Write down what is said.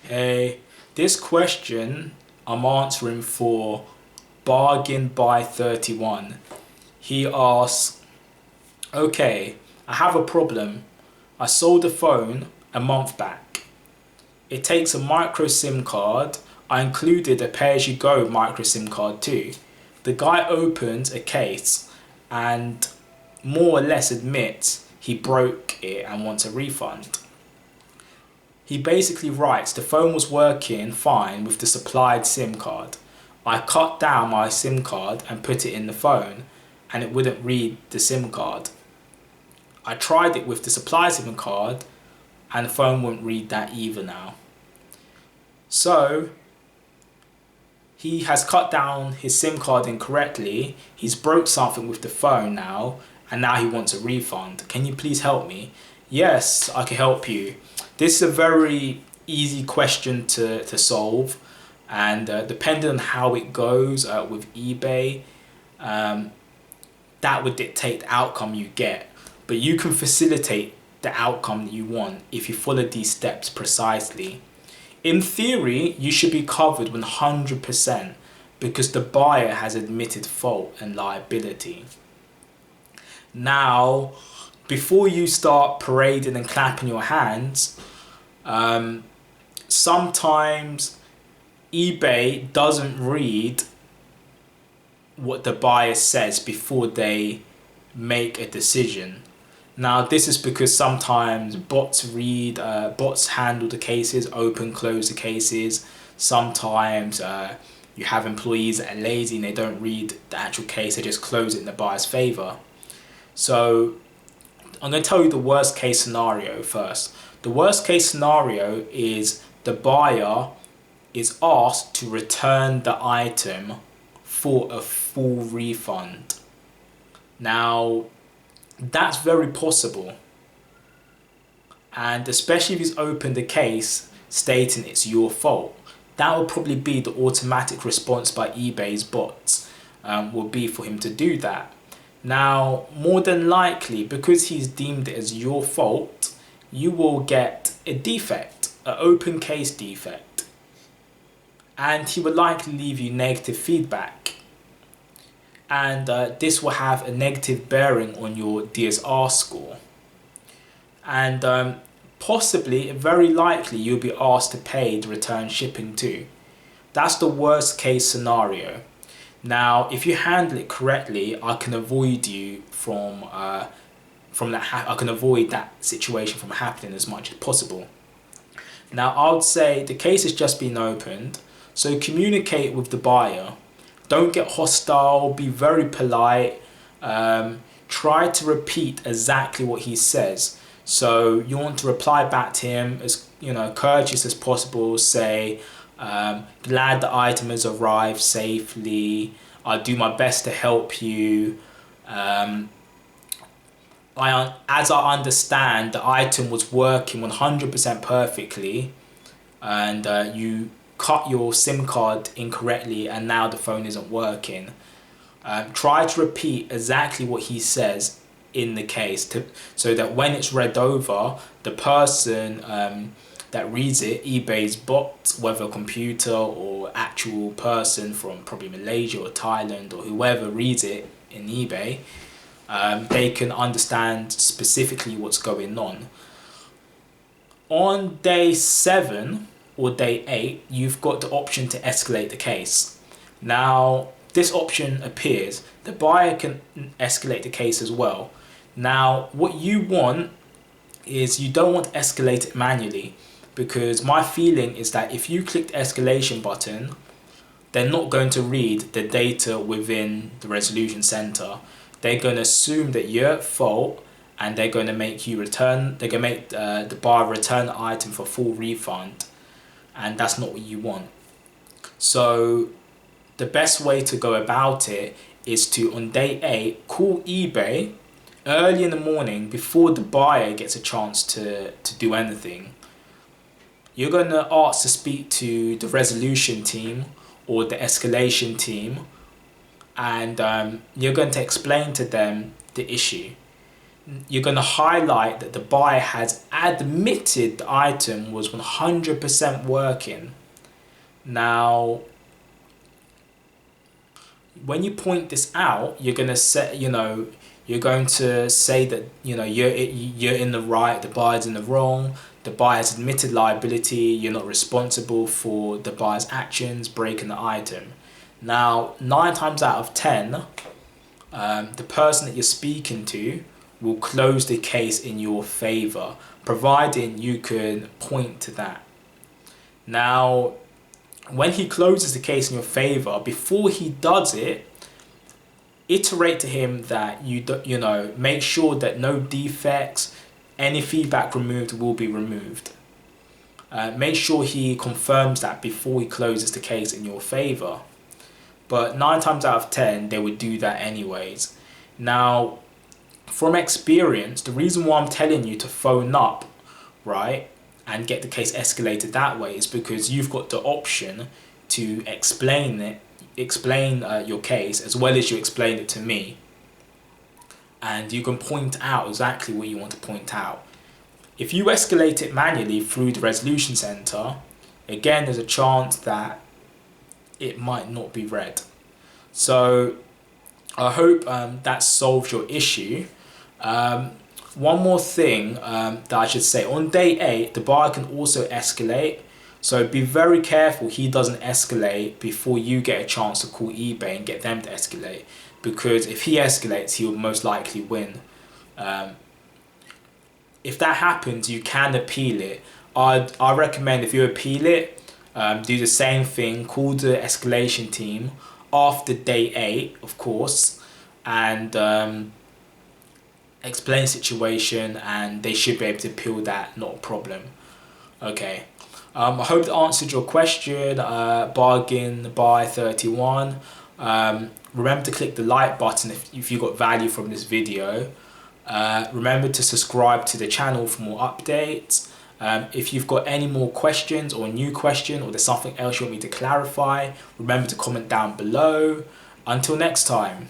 Hey, this question I'm answering for Bargain by 31. He asks, okay, I have a problem. I sold a phone a month back. It takes a micro SIM card. I included a pay-as-you-go micro SIM card too. The guy opens a case and more or less admits he broke it and wants a refund. He basically writes the phone was working fine with the supplied SIM card. I cut down my SIM card and put it in the phone and it wouldn't read the SIM card. I tried it with the supplied SIM card and the phone wouldn't read that either now. So he has cut down his SIM card incorrectly, he's broke something with the phone now, and now he wants a refund. Can you please help me? Yes, I can help you. This is a very easy question to solve, and depending on how it goes with eBay, that would dictate the outcome you get. But you can facilitate the outcome that you want if you follow these steps precisely. In theory, you should be covered 100% because the buyer has admitted fault and liability. Now, before you start parading and clapping your hands, sometimes eBay doesn't read what the buyer says before they make a decision. Now this is because sometimes bots handle the cases, close the cases. Sometimes you have employees that are lazy and they don't read the actual case, they just close it in the buyer's favor. So I'm going to tell you the worst case scenario first. The worst case scenario is the buyer is asked to return the item for a full refund. Now that's very possible, and especially if he's opened a case stating it's your fault, that will probably be the automatic response by eBay's bots, will be for him to do that. Now more than likely, because he's deemed it as your fault, you will get a defect, an open case defect, and he will likely leave you negative feedback. And this will have a negative bearing on your DSR score. And possibly, very likely, you'll be asked to pay the return shipping too. That's the worst case scenario. Now, if you handle it correctly, I can avoid you from that. I can avoid that situation from happening as much as possible. Now, I would say the case has just been opened, so communicate with the buyer. Don't get hostile, be very polite, try to repeat exactly what he says. So you want to reply back to him as courteous as possible, say, glad the item has arrived safely, I'll do my best to help you. As I understand, the item was working 100% perfectly, and you cut your SIM card incorrectly and now the phone isn't working. Try to repeat exactly what he says in the case so that when it's read over, the person that reads it, eBay's bot, whether a computer or actual person from probably Malaysia or Thailand or whoever reads it in eBay, they can understand specifically what's going on. On day 7 or day 8, you've got the option to escalate the case. Now, this option appears. The buyer can escalate the case as well. Now, what you want is you don't want to escalate it manually, because my feeling is that if you click the escalation button, they're not going to read the data within the resolution center. They're going to assume that you're at fault and they're going to make you return, they're going to make the buyer return the item for full refund. And that's not what you want. So the best way to go about it is to, on day 8, call eBay early in the morning before the buyer gets a chance to do anything. You're going to ask to speak to the resolution team or the escalation team, and you're going to explain to them the issue. you're going to highlight that the buyer has admitted the item was 100% working. Now, when you point this out, you're going to say, you're going to say that, you're in the right, the buyer's in the wrong, the buyer has admitted liability, you're not responsible for the buyer's actions breaking the item. Now, 9 times out of 10, the person that you're speaking to will close the case in your favor, providing you can point to that. Now, when he closes the case in your favor, before he does it, iterate to him that make sure that no defects, any feedback removed will be removed. Make sure he confirms that before he closes the case in your favor. But 9 times out of 10, they would do that anyways. Now, from experience, the reason why I'm telling you to phone up, right, and get the case escalated that way is because you've got the option to explain your case as well as you explain it to me. And you can point out exactly what you want to point out. If you escalate it manually through the resolution center, again, there's a chance that it might not be read. So I hope that solves your issue. One more thing that I should say, on day 8, the buyer can also escalate. So be very careful he doesn't escalate before you get a chance to call eBay and get them to escalate. Because if he escalates, he will most likely win. If that happens, you can appeal it. I recommend if you appeal it, do the same thing, call the escalation team after day 8, of course, and explain the situation, and they should be able to appeal that, not a problem. Okay, I hope that answered your question, bargain buy 31. Remember to click the like button if you got value from this video. Remember to subscribe to the channel for more updates. If you've got any more questions or a new question, or there's something else you want me to clarify, remember to comment down below. Until next time.